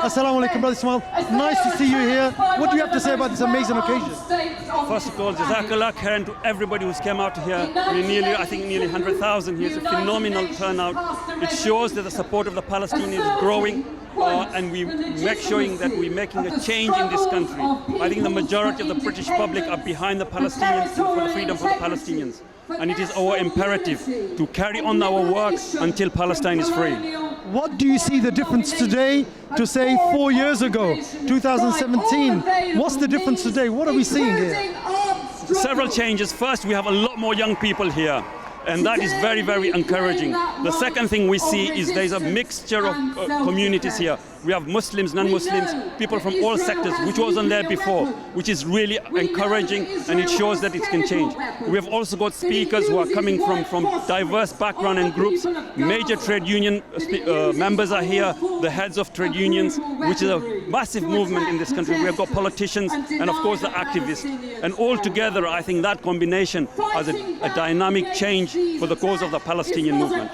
Assalamu alaikum, Brother Ismail. Nice to see you here. What do you have to say about this amazing occasion? First of all, Jazakallah khairan to everybody who's come out here. I think nearly 100,000 here. It's a phenomenal turnout. It shows that the support of the Palestinians is growing. And we make showing that we're making a change in this country. I think the majority of the British public are behind the Palestinians for the freedom for the Palestinians. And it is our imperative to carry on our work until Palestine is free. What do you see the difference today to say 4 years ago, 2017? What's the difference today? What are we seeing here? Several changes. First, we have a lot more young people here. And that is very, very encouraging. The second thing we see is there's a mixture of communities here. We have Muslims, non-Muslims, people from all sectors, which wasn't there before, which is really encouraging, and it shows that it can change. We have also got speakers who are coming from diverse background and groups. Major trade union members are here, the heads of trade unions, which is a massive movement in this country. We have got politicians and of course the activists. And all together, I think that combination has a dynamic change for the cause of the Palestinian movement.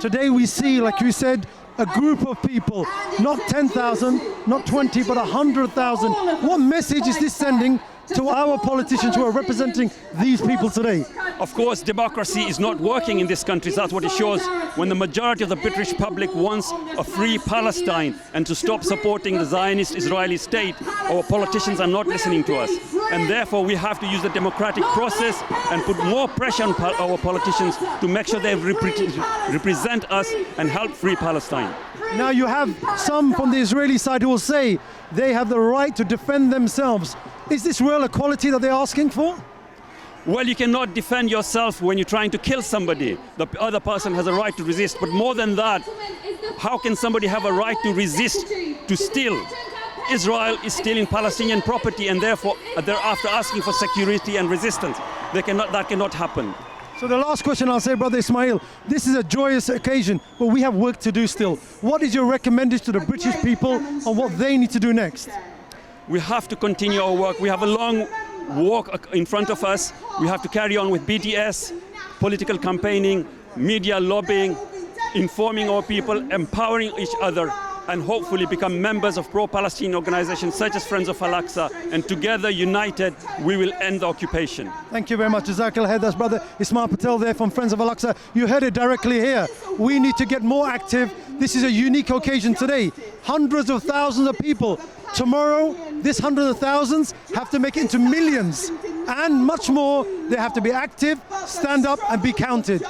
Today we see, like you said, a group of people, not 10,000, not 20, but 100,000. What message is this sending to our politicians who are representing these people today? Of course, democracy is not working in this country. That's what it shows when the majority of the British public wants a free Palestine and to stop supporting the Zionist Israeli state. Our politicians are not listening to us. And therefore, we have to use the democratic process and put more pressure on our politicians to make sure they represent us and help free Palestine. Now you have some from the Israeli side who will say they have the right to defend themselves. Is this real equality that they're asking for? Well, you cannot defend yourself when you're trying to kill somebody. The other person has a right to resist. But more than that, how can somebody have a right to resist, to steal? Israel is stealing Palestinian property, and therefore they're after asking for security and resistance. That cannot happen. So the last question I'll say, Brother Ismail, this is a joyous occasion, but we have work to do still. What is your recommendation to the British people on what they need to do next? We have to continue our work. We have a long walk in front of us. We have to carry on with BDS, political campaigning, media lobbying, informing our people, empowering each other, and hopefully become members of pro-Palestinian organizations such as Friends of Al-Aqsa, and together, united, we will end the occupation. Thank you very much, Jazakallah. That's Brother Ismail Patel there from Friends of Al-Aqsa. You heard it directly here. We need to get more active. This is a unique occasion today. Hundreds of thousands of people. Tomorrow, this hundreds of thousands have to make it into millions. And much more, they have to be active, stand up and be counted.